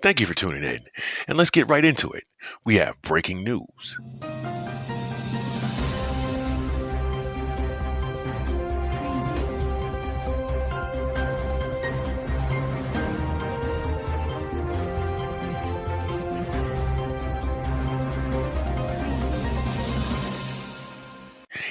Thank you for tuning in, and let's get right into it. We have breaking news.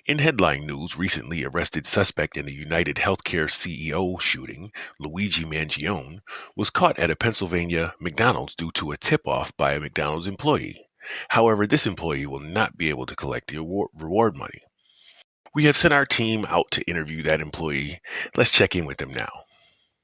In headline news, recently arrested suspect in the United Healthcare CEO shooting, Luigi Mangione, was caught at a Pennsylvania McDonald's due to a tip-off by a McDonald's employee. However, this employee will not be able to collect the reward money. We have sent our team out to interview that employee. Let's check in with them now.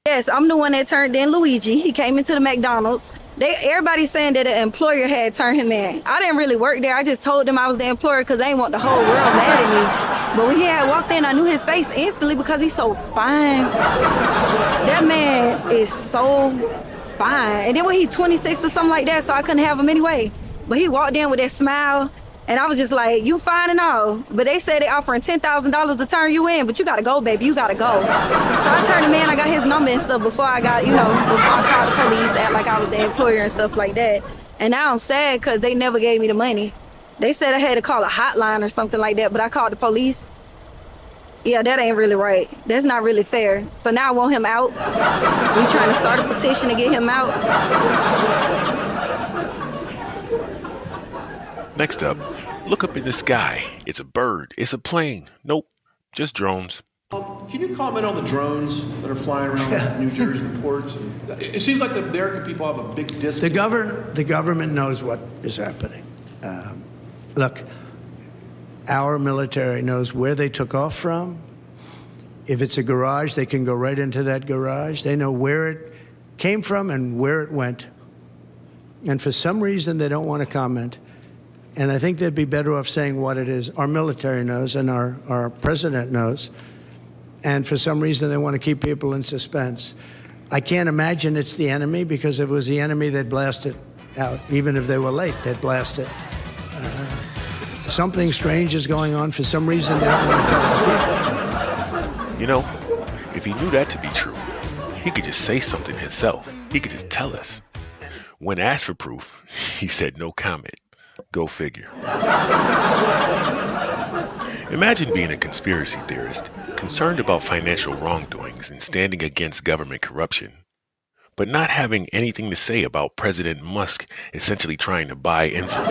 Yes, I'm the one that turned in Luigi. He came into the McDonald's. Everybody's saying that the employer had turned him in. I didn't really work there. I just told them I was the employer because they didn't want the whole world mad at me. But when he had walked in, I knew his face instantly because he's so fine. That man is so fine. And then when he's 26 or something like that, so I couldn't have him anyway. But he walked in with that smile. And I was just like, you fine and all. But they said they offering $10,000 to turn you in, but you gotta go, baby, you gotta go. So I turned him in, I got his number and stuff before I got, before I called the police, act like I was the employer and stuff like that. And now I'm sad because they never gave me the money. They said I had to call a hotline or something like that, but I called the police. Yeah, that ain't really right. That's not really fair. So now I want him out. We trying to start a petition to get him out. Next up, look up in the sky. It's a bird. It's a plane. Nope, just drones. Can you comment on the drones that are flying around New Jersey ports? It seems like the American people have a big disconnect. The government knows what is happening. Look, our military knows where they took off from. If it's a garage, they can go right into that garage. They know where it came from and where it went. And for some reason, they don't want to comment. And I think they'd be better off saying what it is. Our military knows and our president knows. And for some reason, they want to keep people in suspense. I can't imagine it's the enemy, because if it was the enemy, they'd blast it out. Even if they were late, they'd blast it. Something strange is going on. For some reason, they don't want to tell the people. You know, if he knew that to be true, he could just say something himself. He could just tell us. When asked for proof, he said no comment. Go figure. Imagine being a conspiracy theorist, concerned about financial wrongdoings and standing against government corruption, but not having anything to say about President Musk essentially trying to buy influence.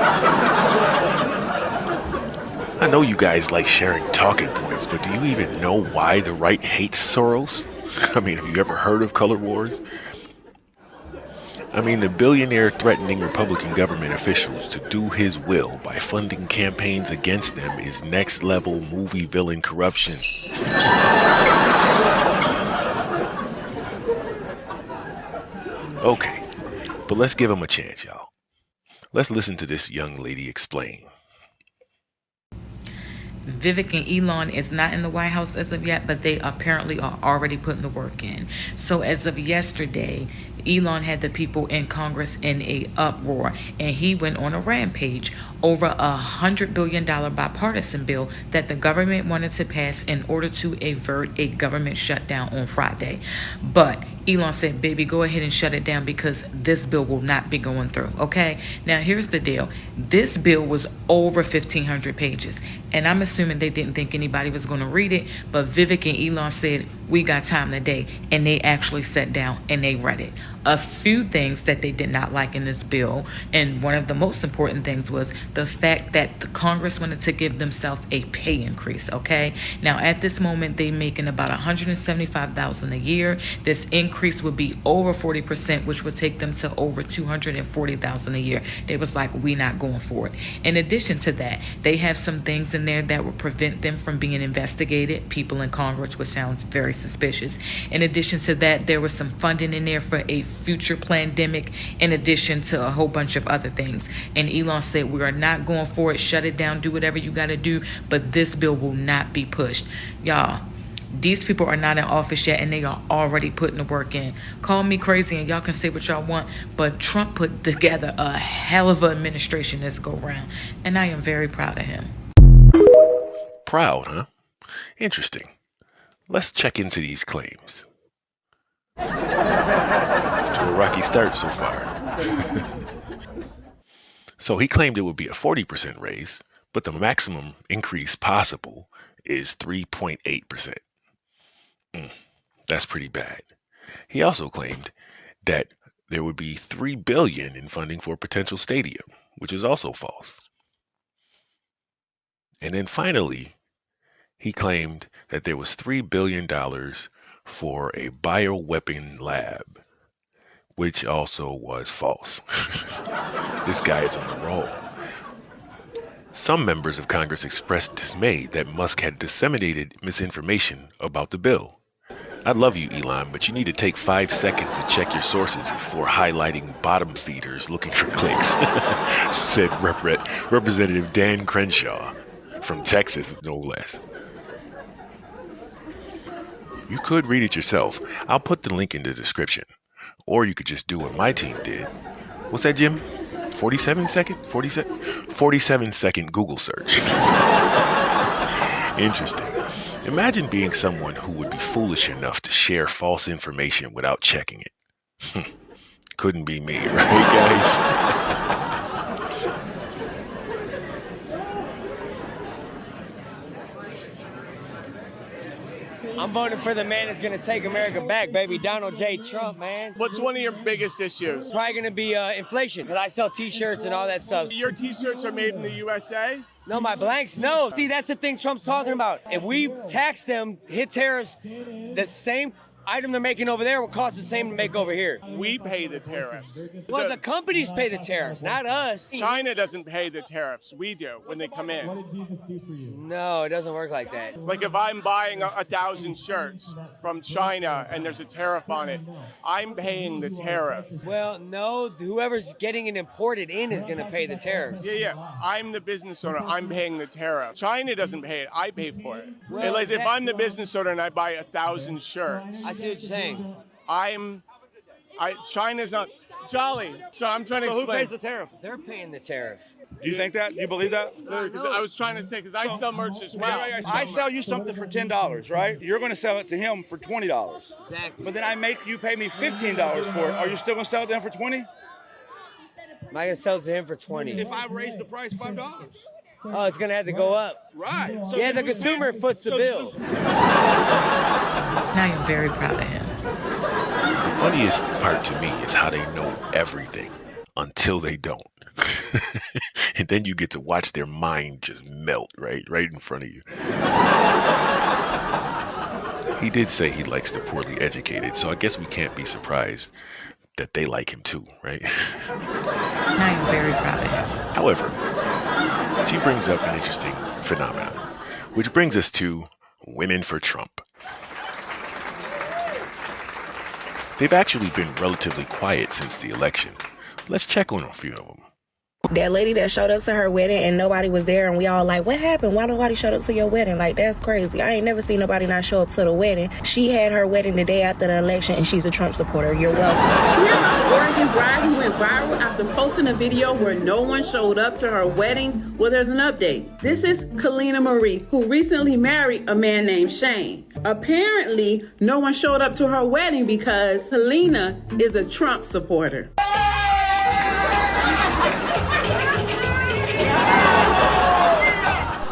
I know you guys like sharing talking points, but do you even know why the right hates Soros? I mean, have you ever heard of color wars? I mean, the billionaire threatening Republican government officials to do his will by funding campaigns against them is next-level movie villain corruption. Okay, but let's give him a chance, y'all. Let's listen to this young lady explain. Vivek and Elon is not in the White House as of yet, but they apparently are already putting the work in. So as of yesterday, Elon had the people in Congress in a uproar, and he went on a rampage over $100 billion bipartisan bill that the government wanted to pass in order to avert a government shutdown on Friday. But Elon said, baby, go ahead and shut it down because this bill will not be going through, okay? Now, here's the deal. This bill was over 1,500 pages, and I'm assuming they didn't think anybody was going to read it, but Vivek and Elon said, we got time today, and they actually sat down and they read it. A few things that they did not like in this bill, and one of the most important things was the fact that the Congress wanted to give themselves a pay increase, okay? Now, at this moment, they're making about $175,000 a year. This increase would be over 40%, which would take them to over $240,000 a year. They was like, we not going for it. In addition to that, they have some things in there that would prevent them from being investigated, people in Congress, which sounds very suspicious. In addition to that, there was some funding in there for a future pandemic, in addition to a whole bunch of other things. And Elon said, we are not going for it. Shut it down. Do whatever you got to do. But this bill will not be pushed. Y'all, these people are not in office yet, and they are already putting the work in. Call me crazy, and y'all can say what y'all want, but Trump put together a hell of an administration this go round, and I am very proud of him. Proud, huh? Interesting. Let's check into these claims. to a rocky start so far. So he claimed it would be a 40% raise, but the maximum increase possible is 3.8%. That's pretty bad. He also claimed that there would be $3 billion in funding for a potential stadium, which is also false. And then finally, he claimed that there was $3 billion for a bioweapon lab, which also was false. This guy is on the roll. Some members of Congress expressed dismay that Musk had disseminated misinformation about the bill. I love you, Elon, but you need to take 5 seconds to check your sources before highlighting bottom feeders looking for clicks, said Representative Dan Crenshaw from Texas, no less. You could read it yourself. I'll put the link in the description. Or you could just do what my team did. What's that, Jim? 47 second Google search. Interesting. Imagine being someone who would be foolish enough to share false information without checking it. Couldn't be me, right, guys? I'm voting for the man that's going to take America back, baby. Donald J. Trump, man. What's one of your biggest issues? Probably going to be inflation, because I sell T-shirts and all that stuff. Your T-shirts are made in the USA? No, my blanks, no. See, that's the thing Trump's talking about. If we tax them, hit tariffs, the same item they're making over there will cost the same to make over here. We pay the tariffs. Well, the companies pay the tariffs, not us. China doesn't pay the tariffs. We do when they come in. No, it doesn't work like that. Like if I'm buying 1,000 shirts from China and there's a tariff on it, I'm paying the tariff. Well, no, whoever's getting it imported in is going to pay the tariffs. Yeah. I'm the business owner. I'm paying the tariff. China doesn't pay it. I pay for it. Well, And like if I'm the business owner and I buy 1,000 shirts, I see what you're saying. China's not jolly. So I'm trying to explain. Who pays the tariff? They're paying the tariff. Do you think that? Do you believe that? Because I was trying to say, because I sell merch as well. I sell you something for $10, right? You're going to sell it to him for $20. Exactly. But then I make you pay me $15 for it. Are you still going to sell it to him for $20? Am I going to sell it to him for $20? If I raise the price $5. Oh, it's going to have to go up. Right. So Yeah, the consumer foots the bill. I am very proud of him. The funniest part to me is how they know everything until they don't. And then you get to watch their mind just melt right in front of you. He did say he likes the poorly educated, so I guess we can't be surprised that they like him too, right? I am very proud of him. However, she brings up an interesting phenomenon, which brings us to women for Trump. They've actually been relatively quiet since the election. Let's check on a few of them. That lady that showed up to her wedding and nobody was there and we all like, what happened? Why nobody showed up to your wedding? Like, that's crazy. I ain't never seen nobody not show up to the wedding. She had her wedding the day after the election and she's a Trump supporter. You're welcome. Here's an Oregon bride who went viral after posting a video where no one showed up to her wedding. Well, there's an update. This is Kalina Marie, who recently married a man named Shane. Apparently, no one showed up to her wedding because Kalina is a Trump supporter.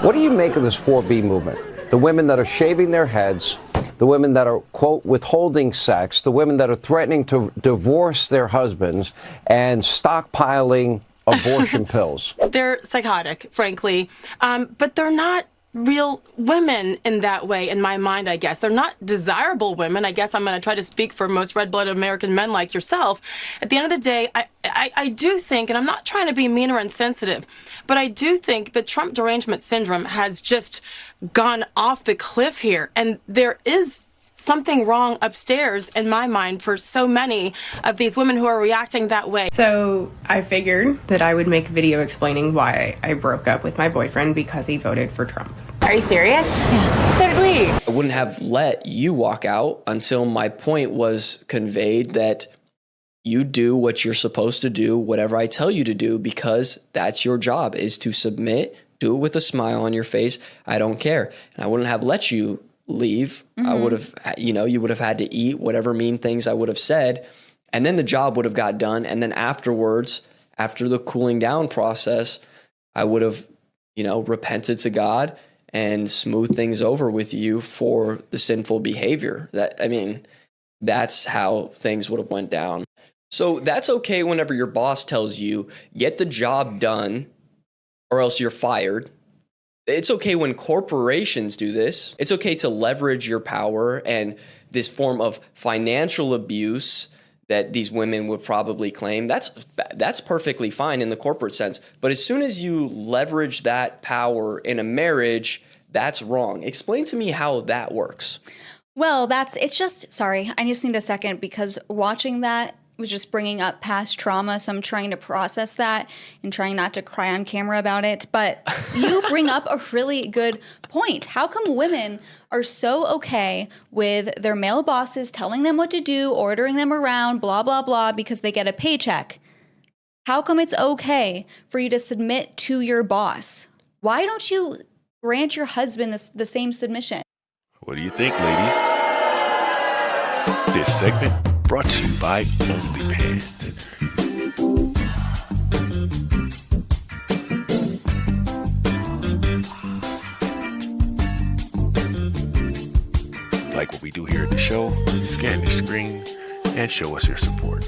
What do you make of this 4B movement? The women that are shaving their heads, the women that are, quote, withholding sex, the women that are threatening to divorce their husbands and stockpiling abortion pills. They're psychotic, frankly, but they're not real women in that way, in my mind, I guess. They're not desirable women. I guess I'm going to try to speak for most red-blooded American men like yourself. At the end of the day, I do think, and I'm not trying to be mean or insensitive, but I do think the Trump derangement syndrome has just gone off the cliff here. And there is something wrong upstairs, in my mind, for so many of these women who are reacting that way. So I figured that I would make a video explaining why I broke up with my boyfriend because he voted for Trump. Are you serious? Yeah. So did we. I wouldn't have let you walk out until my point was conveyed that you do what you're supposed to do, whatever I tell you to do, because that's your job, is to submit, do it with a smile on your face. I don't care. And I wouldn't have let you leave. I would have, you would have had to eat whatever mean things I would have said. And then the job would have got done. And then afterwards, after the cooling down process, I would have, repented to God and smoothed things over with you for the sinful behavior. That's how things would have went down. So that's okay whenever your boss tells you, get the job done or else you're fired. It's okay when corporations do this. It's okay to leverage your power and this form of financial abuse that these women would probably claim. That's perfectly fine in the corporate sense. But as soon as you leverage that power in a marriage, that's wrong. Explain to me how that works. Well, sorry, I just need a second because watching that was just bringing up past trauma. So I'm trying to process that and trying not to cry on camera about it. But you bring up a really good point. How come women are so okay with their male bosses telling them what to do, ordering them around, blah, blah, blah, because they get a paycheck? How come it's okay for you to submit to your boss? Why don't you grant your husband the same submission? What do you think, ladies? This segment brought to you by OnlyPants. Like what we do here at the show, scan the screen and show us your support.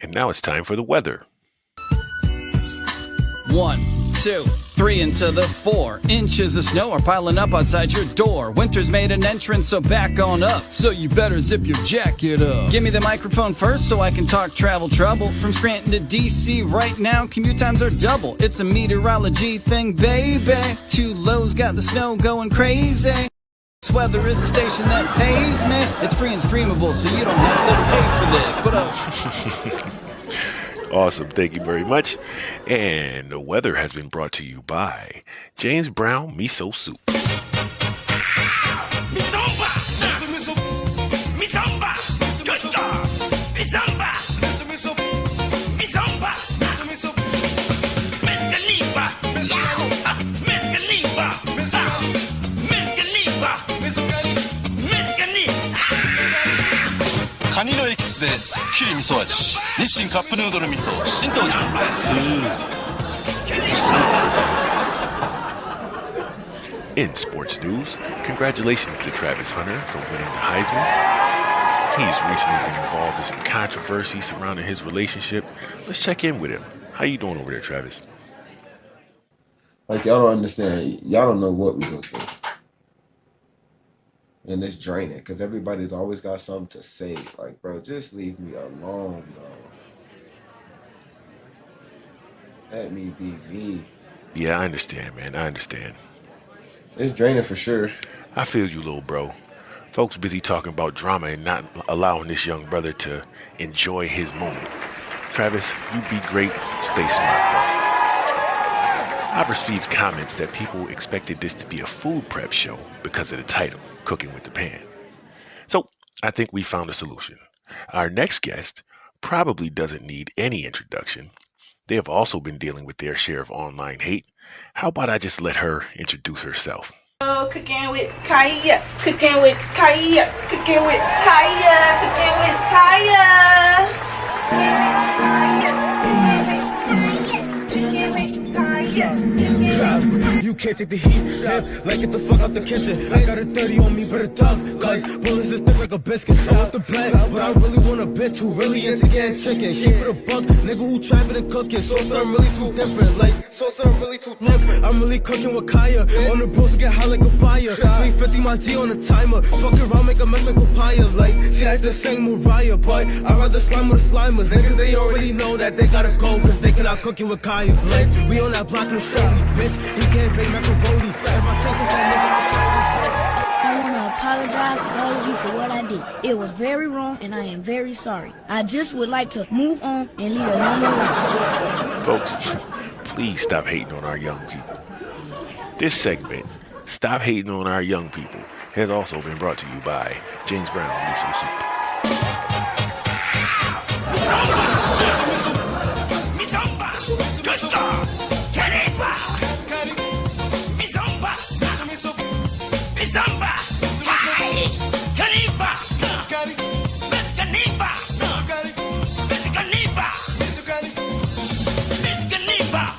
And now it's time for the weather. 1, 2, 3 into the 4 inches of snow are piling up outside your door. Winter's made an entrance, so back on up. So you better zip your jacket up. Give me the microphone first so I can talk travel trouble. From Scranton to DC right now, commute times are double. It's a meteorology thing, baby. 2 lows got the snow going crazy. This weather is a station that pays me. It's free and streamable, so you don't have to pay for this. But Awesome. Thank you very much. And the weather has been brought to you by James Brown Miso Soup. In sports news, congratulations to Travis Hunter for winning the Heisman. He's recently been involved in some controversy surrounding his relationship. Let's check in with him. How you doing over there, Travis? Like, y'all don't understand. Y'all don't know what we go through. And it's draining because everybody's always got something to say. Like, bro, just leave me alone, bro. Let me be me. Yeah, I understand, man. I understand. It's draining for sure. I feel you, little bro. Folks busy talking about drama and not allowing this young brother to enjoy his moment. Travis, you be great. Stay smart, bro. I've received comments that people expected this to be a food prep show because of the title, Cooking with the Pan. So I think we found a solution. Our next guest probably doesn't need any introduction. They have also been dealing with their share of online hate. How about I just let her introduce herself? Cooking with Kaya, cooking with Kaya, cooking with Kaya, cooking with Kaya. You can't take the heat, like get the fuck out the kitchen. I got a 30 on me, but a thug, cause bullets is thick like a biscuit. I want the black, but I really want a bitch who really into getting chicken. Keep it a buck, nigga who trapping and cooking. So I'm really too different, like, so I'm really too different. I'm really cooking with Kaya, on the bros to get hot like a fire. 350 my G on the timer, fuck around, make a mess like a papaya. Like, she like the same Mariah, but I'd rather slime with the slimers. Niggas, they already know that they gotta go, cause they cannot cooking with Kaya. Like, we on that block and stony, bitch, he can't bake macaroni. If I take this, that I want to apologize to all of you for what I did. It was very wrong, and I am very sorry. I just would like to move on and leave a normal life. Folks, please stop hating on our young people. This segment, Stop Hating on Our Young People, has also been brought to you by James Brown Miso Soup.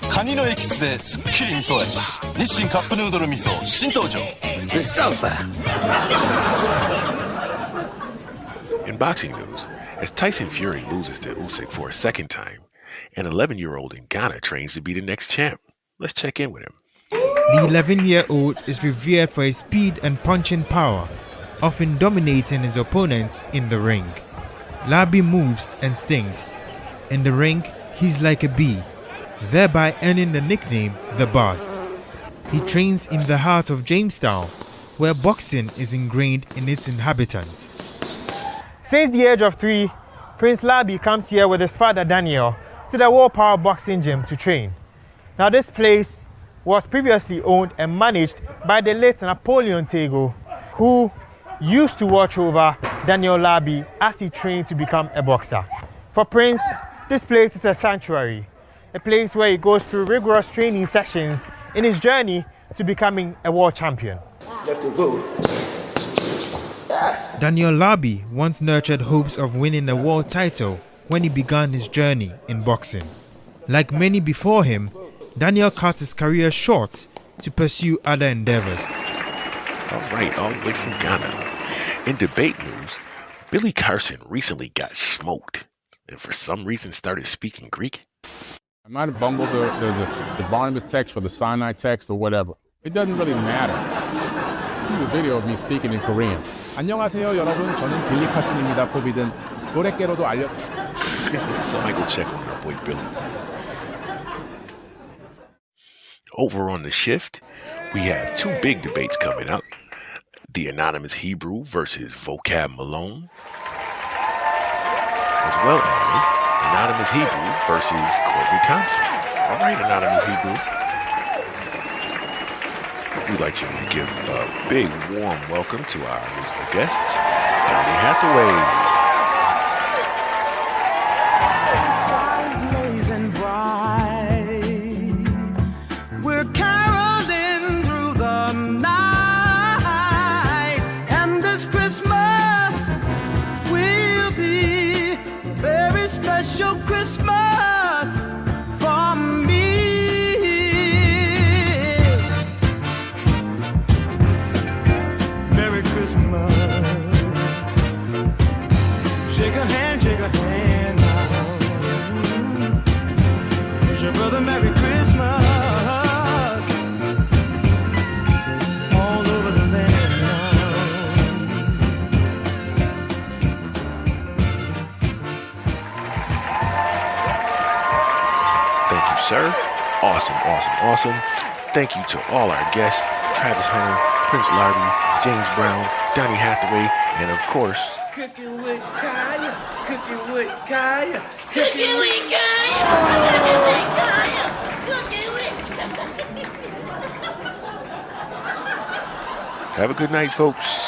カニのエキスですっきり味噌味。日清カップヌードル味噌新登場。In boxing news, as Tyson Fury loses to Usyk for a second time, an 11-year-old in Ghana trains to be the next champ. Let's check in with him. The 11-year-old is revered for his speed and punching power, often dominating his opponents in the ring. Labi moves and stings. In the ring, he's like a bee, thereby earning the nickname The Boss. He trains in the heart of Jamestown, where boxing is ingrained in its inhabitants. Since the age of 3, Prince Labi comes here with his father Daniel to the World Power Boxing Gym to train. Now this place was previously owned and managed by the late Napoleon Tego, who used to watch over Daniel Labi as he trained to become a boxer. For Prince, this place is a sanctuary, a place where he goes through rigorous training sessions in his journey to becoming a world champion. Daniel Labi once nurtured hopes of winning a world title when he began his journey in boxing. Like many before him, Daniel cut his career short to pursue other endeavors. All right, all the way from Ghana. In debate news, Billy Carson recently got smoked and for some reason started speaking Greek. I might have bungled the Barnabas text for the Sinai text or whatever. It doesn't really matter. This is a video of me speaking in Korean. 안녕하세요 여러분, 저는 빌리 카슨입니다. 포비든 노래깨로도 알려. Somebody go check on my boy Billy. Over on the shift, we have two big debates coming up. The Anonymous Hebrew versus Vocab Malone, as well as Anonymous Hebrew versus Courtney Thompson. All right, Anonymous Hebrew. We'd like you to give a big warm welcome to our musical guests, Donnie Hathaway. Blazing bright, we're caroling through the night, and this Christmas will be a very special Christmas for me. Merry Christmas. Shake a hand, shake a hand now. Wish your brother Merry Christmas. All over the land now. Thank you, sir. Awesome, awesome, awesome. Thank you to all our guests, Travis Hunter, Prince Larby, James Brown, Donnie Hathaway, and of course, Cookin with Kaya, cookin with Kaya, Cookin with Kaya, cookin with Kaya, cookin with have a good night, folks.